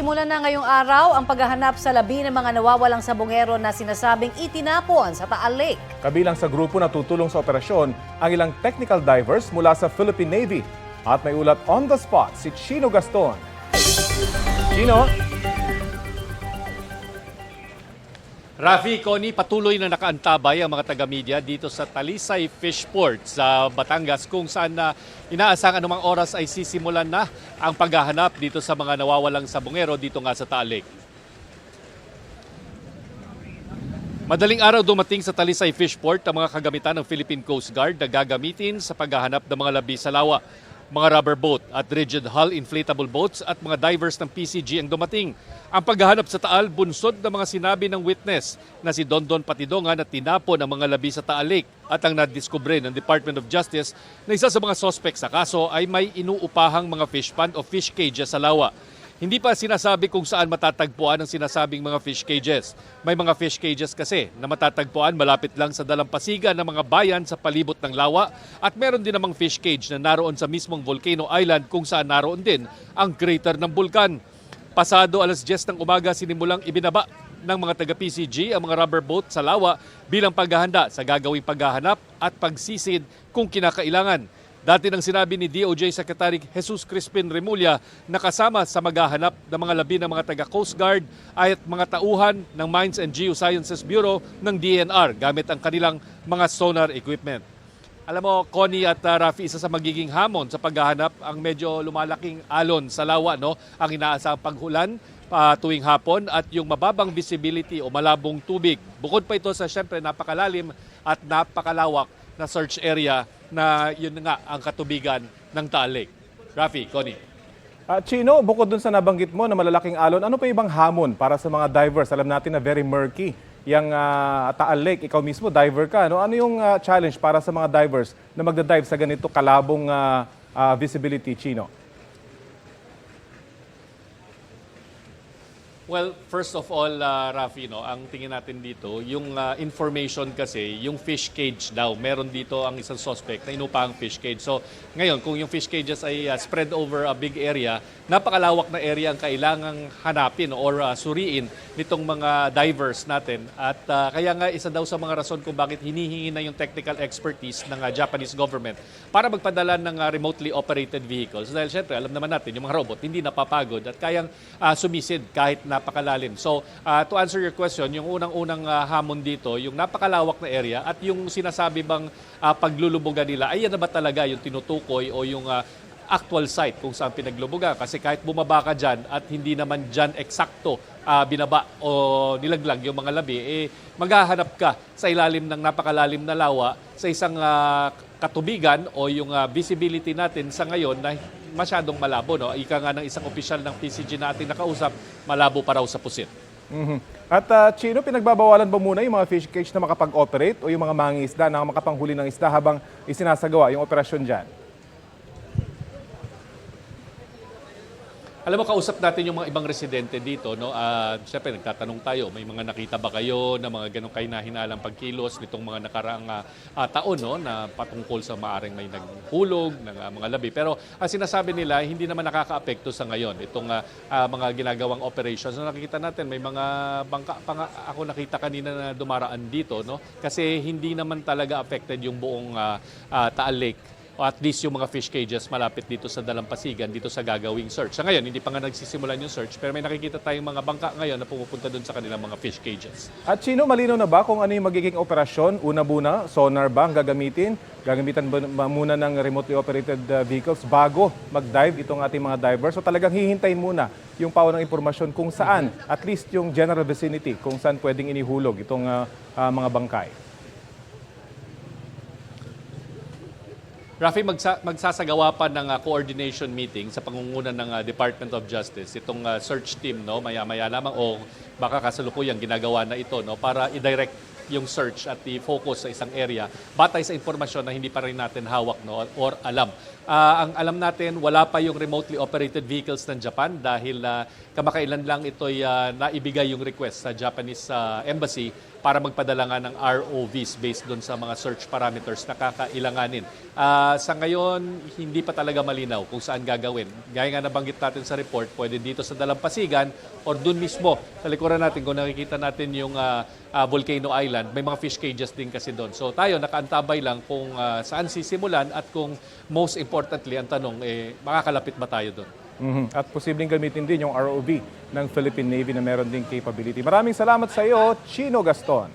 Nagsisimula na ngayong araw ang paghahanap sa labi ng mga nawawalang sabongero na sinasabing itinapon sa Taal Lake. Kabilang sa grupo na tutulong sa operasyon ang ilang technical divers mula sa Philippine Navy. At may ulat on the spot si Chino Gaston. Chino? Rafi, Connie, patuloy na nakaantabay ang mga taga-media dito sa Talisay Fishport sa Batangas kung saan inaasang anumang oras ay sisimulan na ang paghahanap dito sa mga nawawalang sabongero dito nga sa Taal Lake. Madaling araw dumating sa Talisay Fishport ang mga kagamitan ng Philippine Coast Guard na gagamitin sa paghahanap ng mga labi sa lawa. Mga rubber boat at rigid hull inflatable boats at mga divers ng PCG ang dumating. Ang paghahanap sa Taal bunsod ng mga sinabi ng witness na si Dondon Patidongan na tinapon ang mga labi sa Taal Lake at ang nadiskubre ng Department of Justice na isa sa mga sospek sa kaso ay may inuupahang mga fish pond o fish cages sa lawa. Hindi pa sinasabi kung saan matatagpuan ang sinasabing mga fish cages. May mga fish cages kasi na matatagpuan malapit lang sa dalampasigan ng mga bayan sa palibot ng lawa at meron din namang fish cage na naroon sa mismong Volcano Island kung saan naroon din ang crater ng bulkan. Pasado alas 10 ng umaga sinimulang ibinaba ng mga taga-PCG ang mga rubber boat sa lawa bilang paghahanda sa gagawing paghahanap at pagsisid kung kinakailangan. Dati nang sinabi ni DOJ Secretary Jesus Crispin Remulla na kasama sa maghahanap ng mga labi ng mga taga-Coast Guard ay at mga tauhan ng Mines and Geosciences Bureau ng DNR gamit ang kanilang mga sonar equipment. Alam mo, Connie at Rafi, isa sa magiging hamon sa paghahanap ang medyo lumalaking alon sa lawa, no? Ang inaasang paghulan tuwing hapon at yung mababang visibility o malabong tubig. Bukod pa ito sa siyempre napakalalim at napakalawak na search area na yun nga ang katubigan ng Taal Lake. Rafi, Connie. Chino, bukod dun sa nabanggit mo na malalaking alon, ano pa ibang hamon para sa mga divers? Alam natin na very murky yung Taal Lake. Ikaw mismo, diver ka. Ano yung challenge para sa mga divers na magdadive sa ganito kalabong visibility, Chino? Well, first of all, Rafi, no, ang tingin natin dito, yung information kasi, yung fish cage daw, meron dito ang isang suspect na inupahang fish cage. So, ngayon, kung yung fish cages ay spread over a big area, napakalawak na area ang kailangang hanapin or suriin nitong mga divers natin. At kaya nga, isa daw sa mga rason kung bakit hinihingi na yung technical expertise ng Japanese government para magpadala ng remotely operated vehicles. Dahil syempre, alam naman natin, yung mga robot hindi napapagod at kayang sumisid kahit napakalalim. So, to answer your question, yung unang-unang hamon dito, yung napakalawak na area at yung sinasabi bang paglulubugan nila, ay yan na ba talaga yung tinutukoy o yung actual site kung saan pinaglubugan? Kasi kahit bumaba ka dyan at hindi naman dyan eksakto binaba o nilaglag yung mga labi, maghahanap ka sa ilalim ng napakalalim na lawa sa isang katubigan o yung visibility natin sa ngayon na masyadong malabo. No? Ika nga ng isang opisyal ng PCG na ating nakausap, malabo pa raw sa pusit. At Chino, pinagbabawalan ba muna yung mga fish cage na makapag-operate o yung mga mangingisda na makapanghuli ng isda habang isinasagawa yung operasyon dyan? Alam mo, kausap natin yung mga ibang residente dito, no? Siyempre, nagtatanong tayo, may mga nakita ba kayo na mga ganong kahina-hinalang pagkilos nitong mga nakaraang taon, no? Na patungkol sa maaring may naghulog ng mga labi. Pero sinasabi nila, hindi naman nakaka-apekto sa ngayon itong mga ginagawang operations. So, nakikita natin, may mga bangka pa nga ako nakita kanina na dumaraan dito, no? Kasi hindi naman talaga affected yung buong Taal Lake. O at least yung mga fish cages malapit dito sa dalampasigan, dito sa gagawing search. Sa ngayon, hindi pa nga nagsisimulan yung search, pero may nakikita tayong mga bangka ngayon na pumupunta doon sa kanilang mga fish cages. At Chino, malinaw na ba kung ano yung magiging operasyon? Una-muna, sonar ba ang gagamitin? Gagamitan ba muna ng remotely operated vehicles bago mag-dive itong ating mga divers? So talagang hihintayin muna yung pawo ng impormasyon kung saan, at least yung general vicinity, kung saan pwedeng inihulog itong mga bangkay. Rafi, magsasagawa pa ng coordination meeting sa pangunguna ng Department of Justice, itong search team, no, maya-maya lamang o baka kasalukuyang ginagawa na ito, no, para i-direct yung search at i-focus sa isang area batay sa impormasyon na hindi pa rin natin hawak, no, or alam. Ang alam natin, wala pa yung remotely operated vehicles ng Japan dahil kamakailan lang ito'y naibigay yung request sa Japanese embassy para magpadala nga ng ROVs based doon sa mga search parameters na kakailanganin. Sa ngayon, hindi pa talaga malinaw kung saan gagawin. Gaya nga nabanggit natin sa report, pwede dito sa Dalampasigan or doon mismo sa likuran natin kung nakikita natin yung Volcano Island, may mga fish cages din kasi doon. So tayo nakaantabay lang kung saan sisimulan at kung most importantly ang tanong, makakalapit ba tayo doon? At posibleng gamitin din yung ROV ng Philippine Navy na meron ding capability. Maraming salamat sa iyo, Chino Gaston.